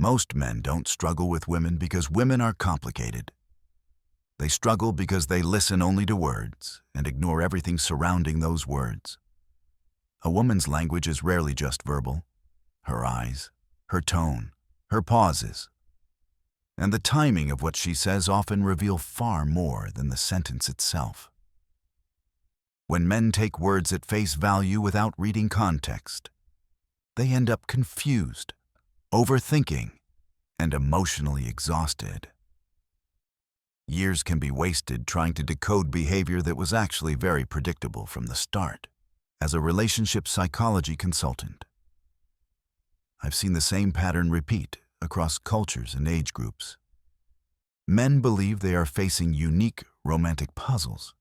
Most men don't struggle with women because women are complicated. They struggle because they listen only to words and ignore everything surrounding those words. A woman's language is rarely just verbal. Her eyes, her tone, her pauses, and the timing of what she says often reveal far more than the sentence itself. When men take words at face value without reading context, they end up confused, overthinking, and emotionally exhausted. Years can be wasted trying to decode behavior that was actually very predictable from the start. As a relationship psychology consultant, I've seen the same pattern repeat across cultures and age groups. Men believe they are facing unique romantic puzzles,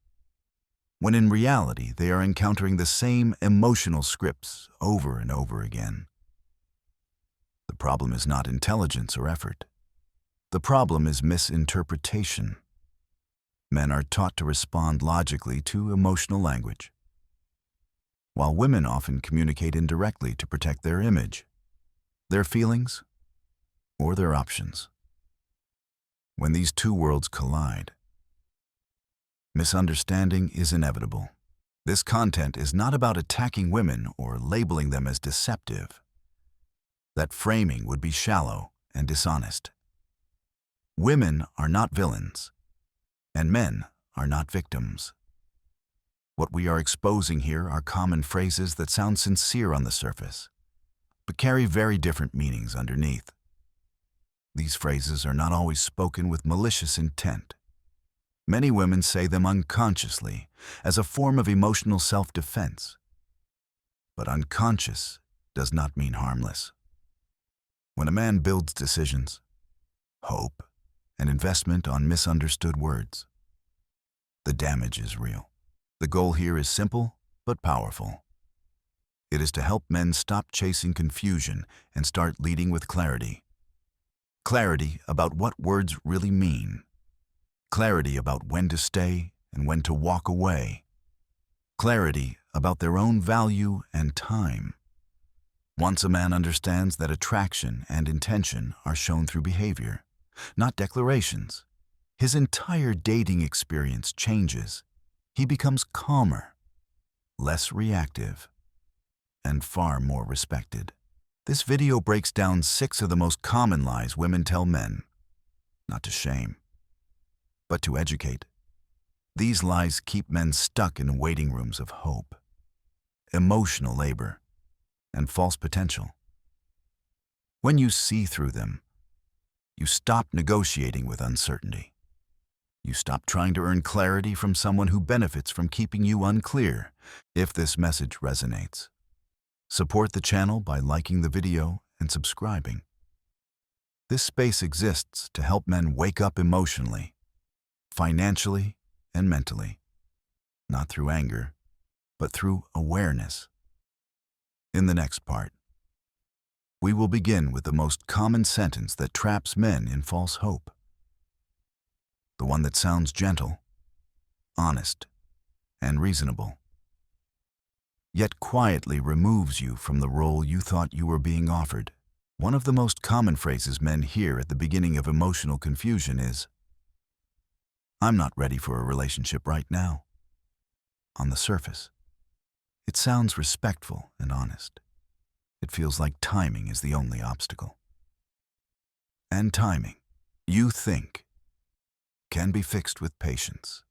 when in reality they are encountering the same emotional scripts over and over again. The problem is not intelligence or effort. The problem is misinterpretation. Men are taught to respond logically to emotional language, while women often communicate indirectly to protect their image, their feelings, or their options. When these two worlds collide, misunderstanding is inevitable. This content is not about attacking women or labeling them as deceptive. That framing would be shallow and dishonest. Women are not villains, and men are not victims. What we are exposing here are common phrases that sound sincere on the surface, but carry very different meanings underneath. These phrases are not always spoken with malicious intent. Many women say them unconsciously as a form of emotional self-defense. But unconscious does not mean harmless. When a man builds decisions, hope, and investment on misunderstood words, the damage is real. The goal here is simple but powerful. It is to help men stop chasing confusion and start leading with clarity. Clarity about what words really mean. Clarity about when to stay and when to walk away. Clarity about their own value and time. Once a man understands that attraction and intention are shown through behavior, not declarations, his entire dating experience changes. He becomes calmer, less reactive, and far more respected. This video breaks down 6 of the most common lies women tell men, not to shame, but to educate. These lies keep men stuck in waiting rooms of hope, emotional labor, and false potential. When you see through them, you stop negotiating with uncertainty. You stop trying to earn clarity from someone who benefits from keeping you unclear. If this message resonates, support the channel by liking the video and subscribing. This space exists to help men wake up emotionally, financially, and mentally, not through anger, but through awareness. In the next part, we will begin with the most common sentence that traps men in false hope. The one that sounds gentle, honest, and reasonable, yet quietly removes you from the role you thought you were being offered. One of the most common phrases men hear at the beginning of emotional confusion is, "I'm not ready for a relationship right now." On the surface, it sounds respectful and honest. It feels like timing is the only obstacle. And timing, you think, can be fixed with patience.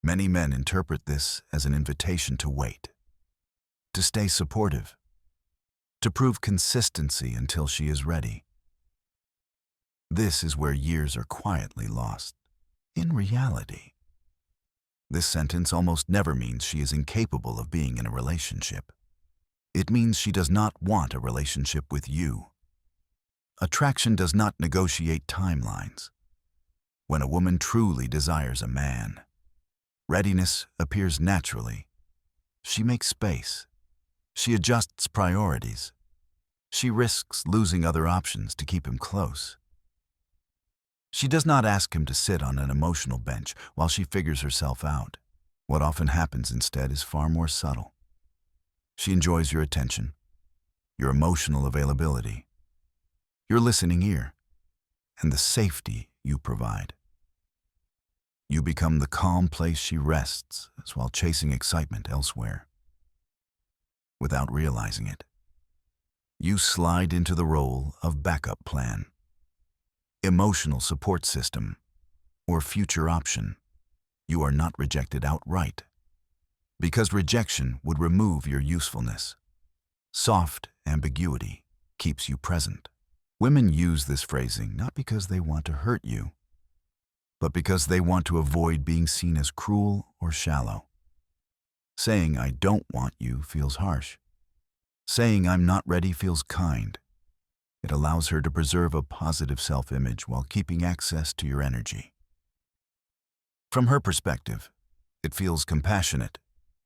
Many men interpret this as an invitation to wait, to stay supportive, to prove consistency until she is ready. This is where years are quietly lost. In reality, this sentence almost never means she is incapable of being in a relationship. It means she does not want a relationship with you. Attraction does not negotiate timelines. When a woman truly desires a man, readiness appears naturally. She makes space. She adjusts priorities. She risks losing other options to keep him close. She does not ask him to sit on an emotional bench while she figures herself out. What often happens instead is far more subtle. She enjoys your attention, your emotional availability, your listening ear, and the safety you provide. You become the calm place she rests as while chasing excitement elsewhere. Without realizing it, you slide into the role of backup plan, emotional support system, or future option. You are not rejected outright, because rejection would remove your usefulness. Soft ambiguity keeps you present. Women use this phrasing not because they want to hurt you, but because they want to avoid being seen as cruel or shallow. Saying "I don't want you" feels harsh. Saying "I'm not ready" feels kind. It allows her to preserve a positive self-image while keeping access to your energy. From her perspective, it feels compassionate.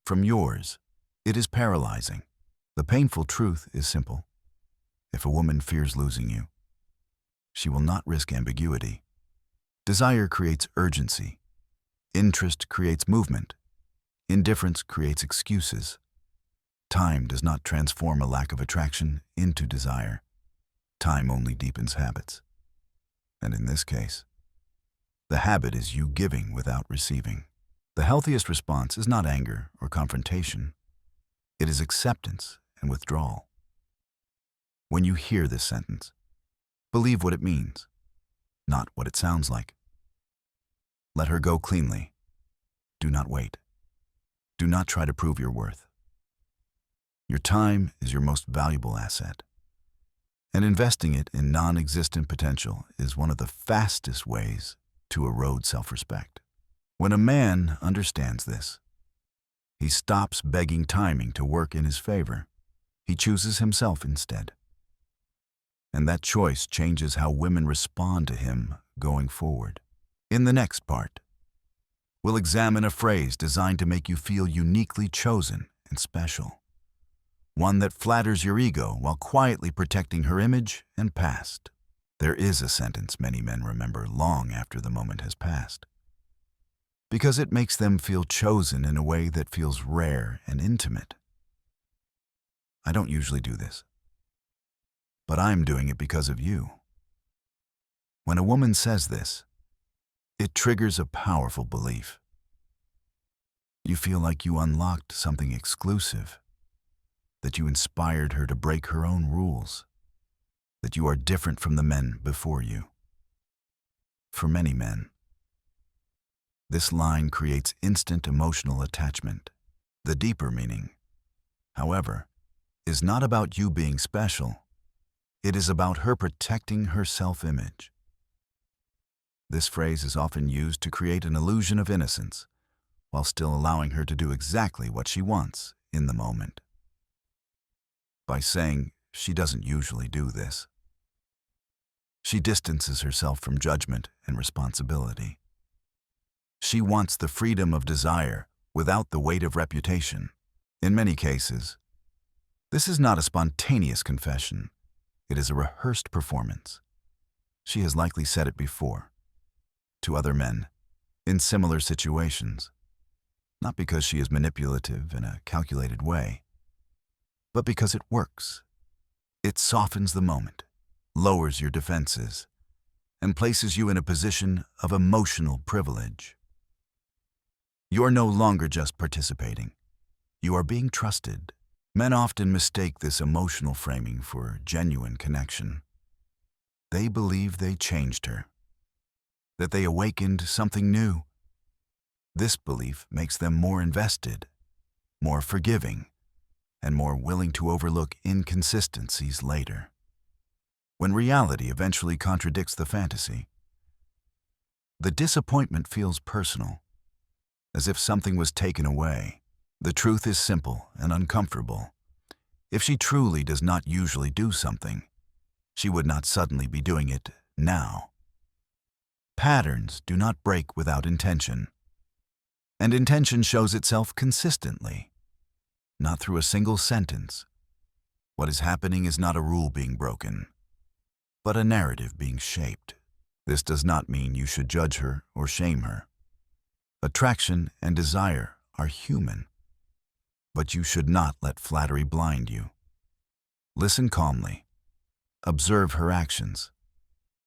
From yours, it is paralyzing. The painful truth is simple. If a woman fears losing you, she will not risk ambiguity. Desire creates urgency. Interest creates movement. Indifference creates excuses. Time does not transform a lack of attraction into desire. Time only deepens habits. And in this case, the habit is you giving without receiving. The healthiest response is not anger or confrontation. It is acceptance and withdrawal. When you hear this sentence, believe what it means, not what it sounds like. Let her go cleanly. Do not wait. Do not try to prove your worth. Your time is your most valuable asset, and investing it in non-existent potential is one of the fastest ways to erode self-respect. When a man understands this, he stops begging timing to work in his favor. He chooses himself instead. And that choice changes how women respond to him going forward. In the next part, we'll examine a phrase designed to make you feel uniquely chosen and special. One that flatters your ego while quietly protecting her image and past. There is a sentence many men remember long after the moment has passed, because it makes them feel chosen in a way that feels rare and intimate. I don't usually do this, but I'm doing it because of you. When a woman says this, it triggers a powerful belief. You feel like you unlocked something exclusive, that you inspired her to break her own rules, that you are different from the men before you. For many men, this line creates instant emotional attachment. The deeper meaning, however, is not about you being special. It is about her protecting her self-image. This phrase is often used to create an illusion of innocence, while still allowing her to do exactly what she wants in the moment. By saying she doesn't usually do this, she distances herself from judgment and responsibility. She wants the freedom of desire without the weight of reputation. In many cases, this is not a spontaneous confession. It is a rehearsed performance. She has likely said it before, to other men, in similar situations, not because she is manipulative in a calculated way, but because it works. It softens the moment, lowers your defenses, and places you in a position of emotional privilege. You are no longer just participating. You are being trusted. Men often mistake this emotional framing for genuine connection. They believe they changed her, that they awakened something new. This belief makes them more invested, more forgiving, and more willing to overlook inconsistencies later. When reality eventually contradicts the fantasy, the disappointment feels personal, as if something was taken away. The truth is simple and uncomfortable. If she truly does not usually do something, she would not suddenly be doing it now. Patterns do not break without intention, and intention shows itself consistently, not through a single sentence. What is happening is not a rule being broken, but a narrative being shaped. This does not mean you should judge her or shame her. Attraction and desire are human, but you should not let flattery blind you. Listen calmly, Observe her actions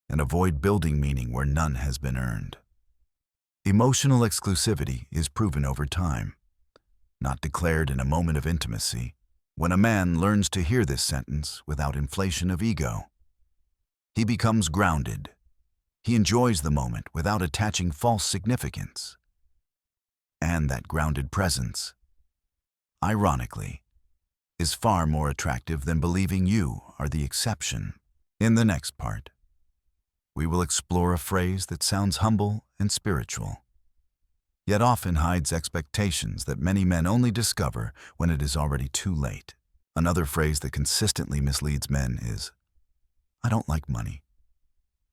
and avoid building meaning where none has been earned. Emotional exclusivity is proven over time, not declared in a moment of intimacy. When a man learns to hear this sentence without inflation of ego, he becomes grounded. He enjoys the moment without attaching false significance. And that grounded presence, ironically, is far more attractive than believing you are the exception. In the next part, we will explore a phrase that sounds humble and spiritual, yet often hides expectations that many men only discover when it is already too late. Another phrase that consistently misleads men is, "I don't like money,"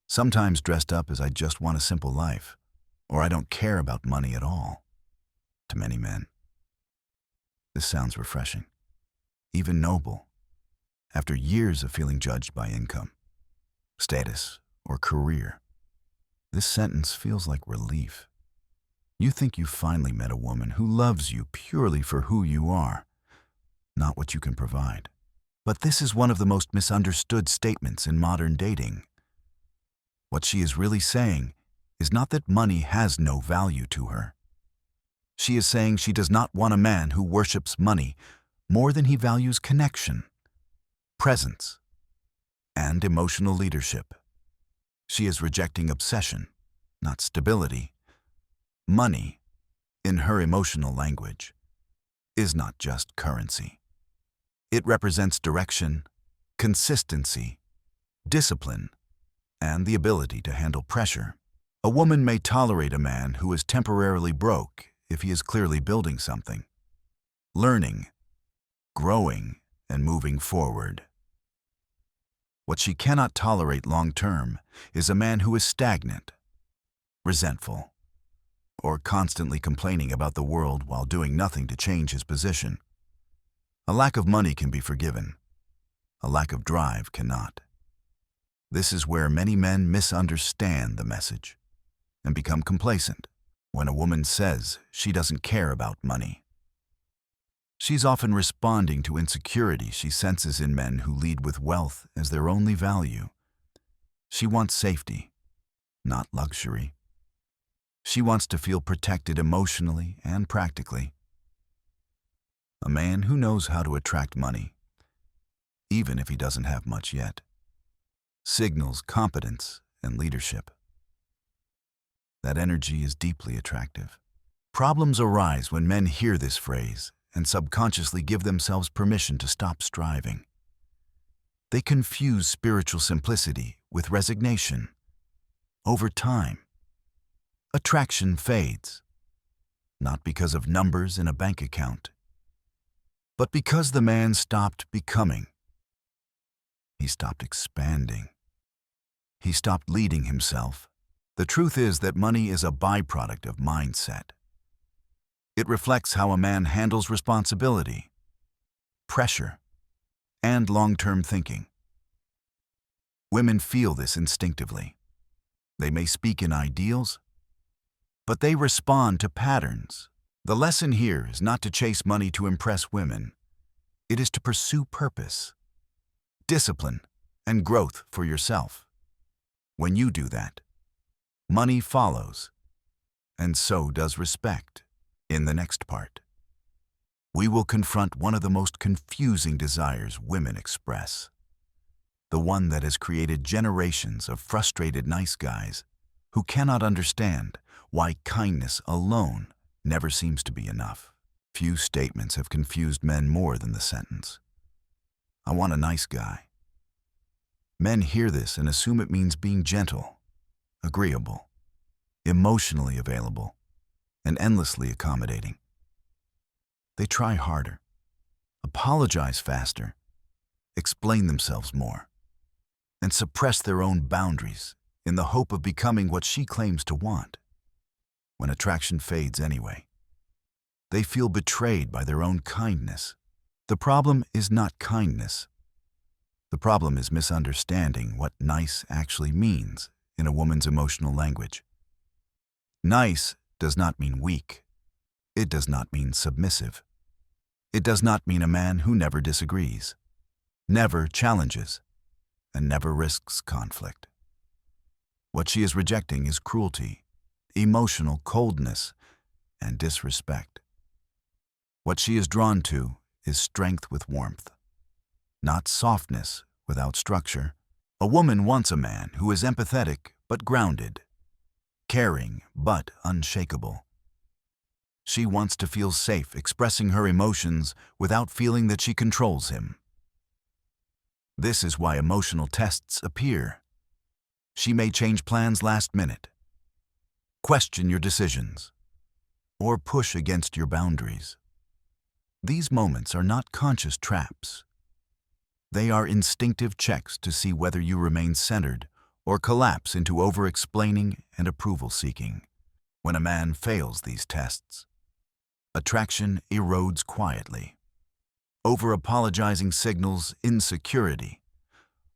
sometimes dressed up as "I just want a simple life," or "I don't care about money at all." To many men, this sounds refreshing, even noble, after years of feeling judged by income, status, or career. This sentence feels like relief. You think you finally met a woman who loves you purely for who you are, not what you can provide. But this is one of the most misunderstood statements in modern dating. What she is really saying is not that money has no value to her. She is saying she does not want a man who worships money more than he values connection, presence, and emotional leadership. She is rejecting obsession, not stability. Money, in her emotional language, is not just currency. It represents direction, consistency, discipline, and the ability to handle pressure. A woman may tolerate a man who is temporarily broke if he is clearly building something, learning, growing, and moving forward. What she cannot tolerate long-term is a man who is stagnant, resentful, or constantly complaining about the world while doing nothing to change his position. A lack of money can be forgiven. A lack of drive cannot. This is where many men misunderstand the message and become complacent. When a woman says she doesn't care about money, she's often responding to insecurity she senses in men who lead with wealth as their only value. She wants safety, not luxury. She wants to feel protected emotionally and practically. A man who knows how to attract money, even if he doesn't have much yet, signals competence and leadership. That energy is deeply attractive. Problems arise when men hear this phrase and subconsciously give themselves permission to stop striving. They confuse spiritual simplicity with resignation. Over time, attraction fades, not because of numbers in a bank account, but because the man stopped becoming. He stopped expanding. He stopped leading himself. The truth is that money is a byproduct of mindset. It reflects how a man handles responsibility, pressure, and long-term thinking. Women feel this instinctively. They may speak in ideals, but they respond to patterns. The lesson here is not to chase money to impress women. It is to pursue purpose, discipline, and growth for yourself. When you do that, money follows, and so does respect. In the next part, we will confront one of the most confusing desires women express, the one that has created generations of frustrated nice guys who cannot understand why kindness alone never seems to be enough. Few statements have confused men more than the sentence, "I want a nice guy." Men hear this and assume it means being gentle, agreeable, emotionally available, and endlessly accommodating. They try harder, apologize faster, explain themselves more, and suppress their own boundaries in the hope of becoming what she claims to want. When attraction fades anyway, they feel betrayed by their own kindness. The problem is not kindness. The problem is misunderstanding what nice actually means in a woman's emotional language. Nice does not mean weak. It does not mean submissive. It does not mean a man who never disagrees, never challenges, and never risks conflict. What she is rejecting is cruelty, emotional coldness, and disrespect. What she is drawn to is strength with warmth, not softness without structure. A woman wants a man who is empathetic but grounded, caring but unshakable. She wants to feel safe expressing her emotions without feeling that she controls him. This is why emotional tests appear. She may change plans last minute, question your decisions, or push against your boundaries. These moments are not conscious traps. They are instinctive checks to see whether you remain centered or collapse into over-explaining and approval-seeking. When a man fails these tests, attraction erodes quietly. Over-apologizing signals insecurity.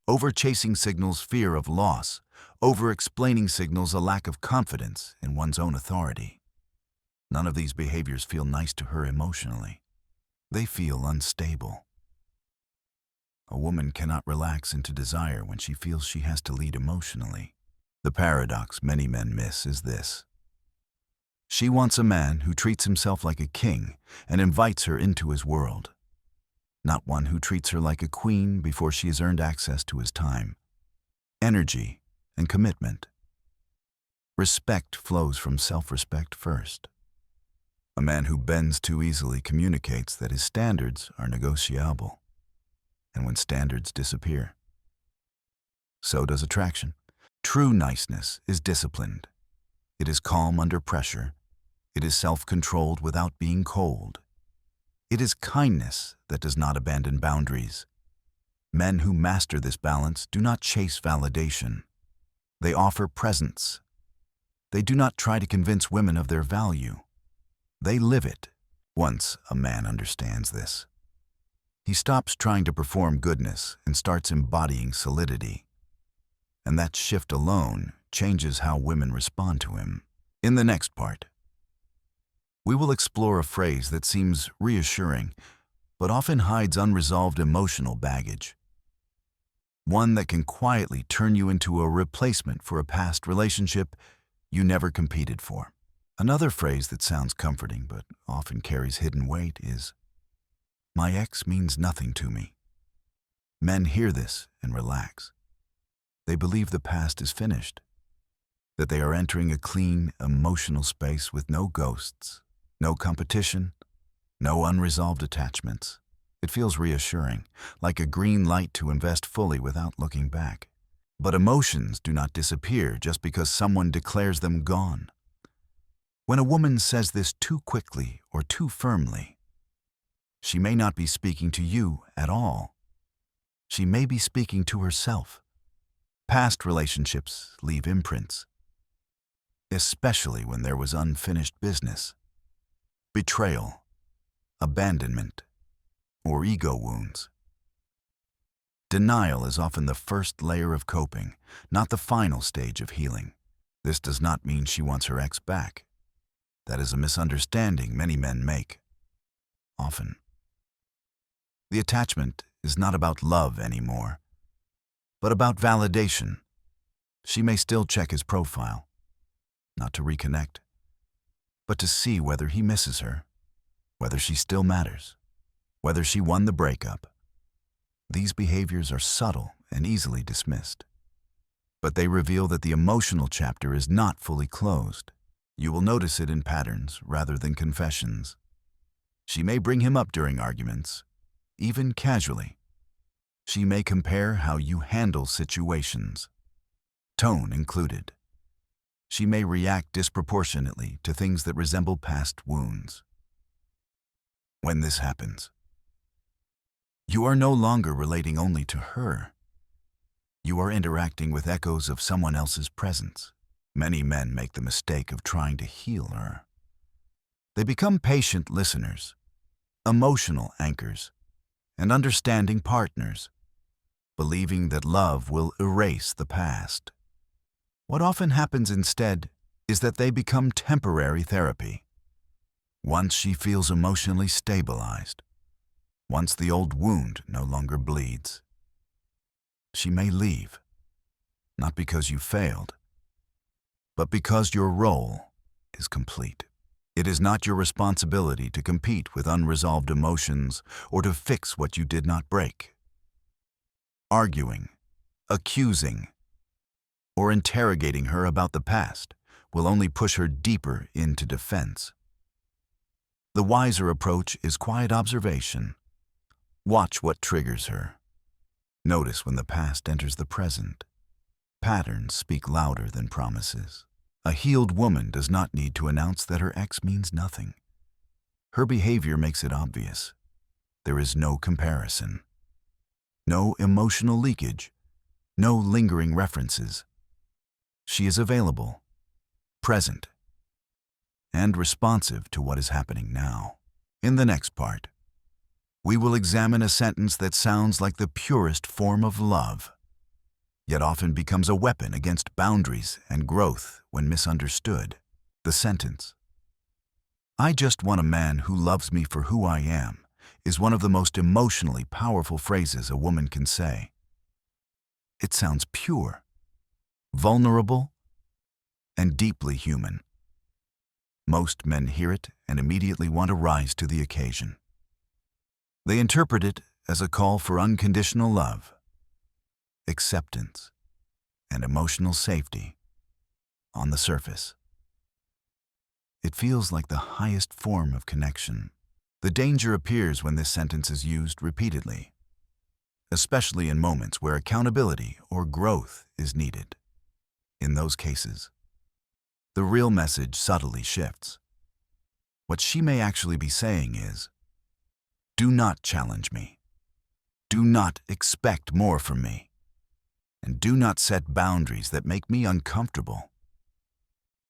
Over-chasing signals fear of loss. Over-explaining signals a lack of confidence in one's own authority. None of these behaviors feel nice to her emotionally. They feel unstable. A woman cannot relax into desire when she feels she has to lead emotionally. The paradox many men miss is this. She wants a man who treats himself like a king and invites her into his world, not one who treats her like a queen before she has earned access to his time, energy, and commitment. Respect flows from self-respect first. A man who bends too easily communicates that his standards are negotiable, and when standards disappear, so does attraction. True niceness is disciplined. It is calm under pressure. It is self-controlled without being cold. It is kindness that does not abandon boundaries. Men who master this balance do not chase validation. They offer presence. They do not try to convince women of their value. They live it. Once a man understands this, he stops trying to perform goodness and starts embodying solidity. And that shift alone changes how women respond to him. In the next part, we will explore a phrase that seems reassuring, but often hides unresolved emotional baggage. One that can quietly turn you into a replacement for a past relationship you never competed for. Another phrase that sounds comforting but often carries hidden weight is, "My ex means nothing to me." Men hear this and relax. They believe the past is finished, that they are entering a clean, emotional space with no ghosts, no competition, no unresolved attachments. It feels reassuring, like a green light to invest fully without looking back. But emotions do not disappear just because someone declares them gone. When a woman says this too quickly or too firmly, she may not be speaking to you at all. She may be speaking to herself. Past relationships leave imprints, especially when there was unfinished business, betrayal, abandonment, or ego wounds. Denial is often the first layer of coping, not the final stage of healing. This does not mean she wants her ex back. That is a misunderstanding many men make, often. The attachment is not about love anymore, but about validation. She may still check his profile, not to reconnect, but to see whether he misses her, whether she still matters, whether she won the breakup. These behaviors are subtle and easily dismissed, but they reveal that the emotional chapter is not fully closed. You will notice it in patterns rather than confessions. She may bring him up during arguments, even casually. She may compare how you handle situations, tone included. She may react disproportionately to things that resemble past wounds. When this happens, you are no longer relating only to her. You are interacting with echoes of someone else's presence. Many men make the mistake of trying to heal her. They become patient listeners, emotional anchors, and understanding partners, believing that love will erase the past. What often happens instead is that they become temporary therapy. Once she feels emotionally stabilized, once the old wound no longer bleeds. she may leave, not because you failed, but because your role is complete. It is not your responsibility to compete with unresolved emotions or to fix what you did not break. Arguing, accusing, or interrogating her about the past will only push her deeper into defense. The wiser approach is quiet observation. Watch what triggers her. Notice when the past enters the present. Patterns speak louder than promises. A healed woman does not need to announce that her ex means nothing. Her behavior makes it obvious. There is no comparison, no emotional leakage, no lingering references. She is available, present, and responsive to what is happening now. In the next part, we will examine a sentence that sounds like the purest form of love, yet often becomes a weapon against boundaries and growth when misunderstood. The sentence, "I just want a man who loves me for who I am," is one of the most emotionally powerful phrases a woman can say. It sounds pure, vulnerable, and deeply human. Most men hear it and immediately want to rise to the occasion. They interpret it as a call for unconditional love, acceptance, and emotional safety on the surface. It feels like the highest form of connection. The danger appears when this sentence is used repeatedly, especially in moments where accountability or growth is needed. In those cases, the real message subtly shifts. What she may actually be saying is, "Do not challenge me. Do not expect more from me. And do not set boundaries that make me uncomfortable."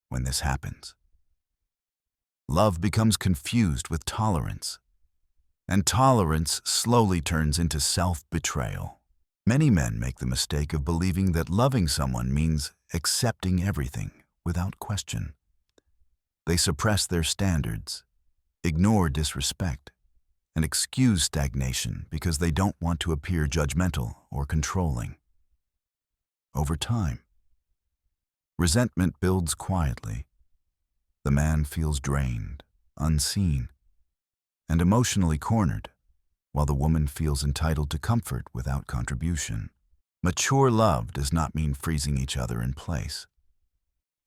When this happens, love becomes confused with tolerance, and tolerance slowly turns into self-betrayal. Many men make the mistake of believing that loving someone means accepting everything without question. They suppress their standards, ignore disrespect, and excuse stagnation because they don't want to appear judgmental or controlling. Over time, resentment builds quietly. The man feels drained, unseen, and emotionally cornered, while the woman feels entitled to comfort without contribution. Mature love does not mean freezing each other in place.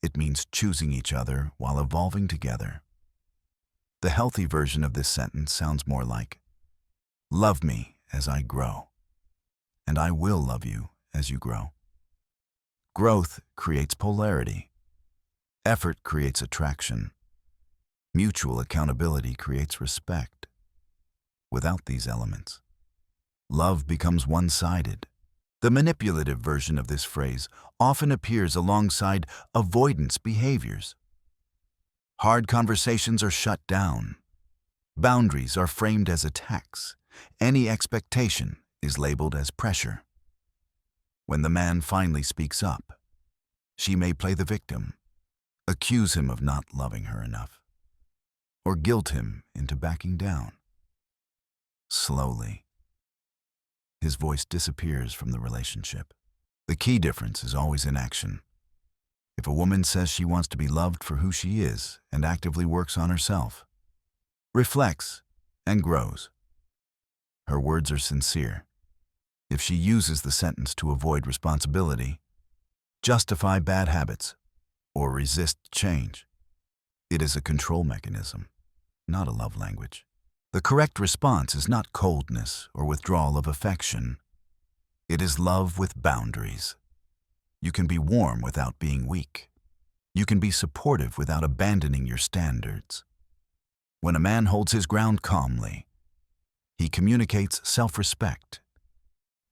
It means choosing each other while evolving together. The healthy version of this sentence sounds more like, "Love me as I grow, and I will love you as you grow." Growth creates polarity. Effort creates attraction. Mutual accountability creates respect. Without these elements, love becomes one-sided. The manipulative version of this phrase often appears alongside avoidance behaviors. Hard conversations are shut down. Boundaries are framed as attacks. Any expectation is labeled as pressure. When the man finally speaks up, she may play the victim, accuse him of not loving her enough, or guilt him into backing down. Slowly, his voice disappears from the relationship. The key difference is always in action. If a woman says she wants to be loved for who she is and actively works on herself, reflects, and grows, her words are sincere. If she uses the sentence to avoid responsibility, justify bad habits, or resist change, it is a control mechanism, not a love language. The correct response is not coldness or withdrawal of affection. It is love with boundaries. You can be warm without being weak. You can be supportive without abandoning your standards. When a man holds his ground calmly, he communicates self-respect.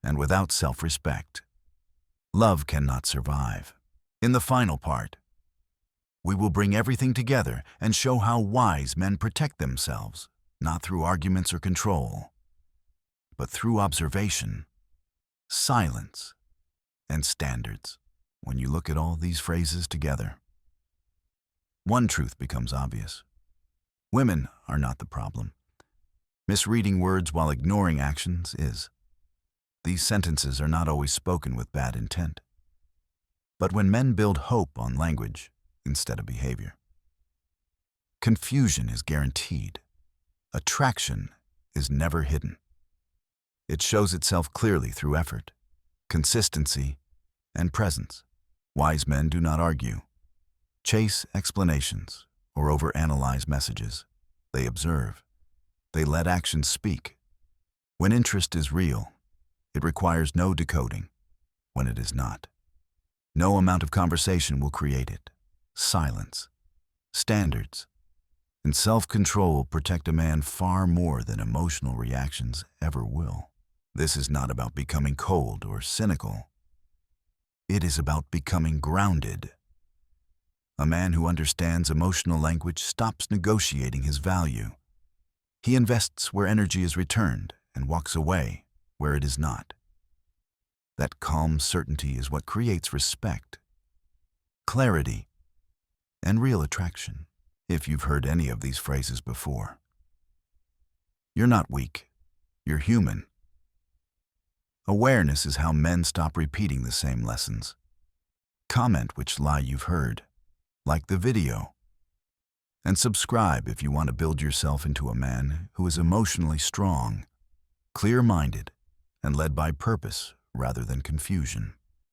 And without self-respect, love cannot survive. In the final part, we will bring everything together and show how wise men protect themselves, not through arguments or control, but through observation, silence, and standards. When you look at all these phrases together, one truth becomes obvious. Women are not the problem. Misreading words while ignoring actions is. These sentences are not always spoken with bad intent. But when men build hope on language instead of behavior, confusion is guaranteed. Attraction is never hidden. It shows itself clearly through effort, consistency, and presence. Wise men do not argue, chase explanations, or overanalyze messages. They observe. They let actions speak. When interest is real, it requires no decoding. When it is not, no amount of conversation will create it. Silence, standards, and self-control protect a man far more than emotional reactions ever will. This is not about becoming cold or cynical. It is about becoming grounded. A man who understands emotional language stops negotiating his value. He invests where energy is returned and walks away where it is not. That calm certainty is what creates respect, clarity, and real attraction. If you've heard any of these phrases before, you're not weak, you're human. Awareness is how men stop repeating the same lessons. Comment which lie you've heard, like the video, and subscribe if you want to build yourself into a man who is emotionally strong, clear-minded, and led by purpose rather than confusion.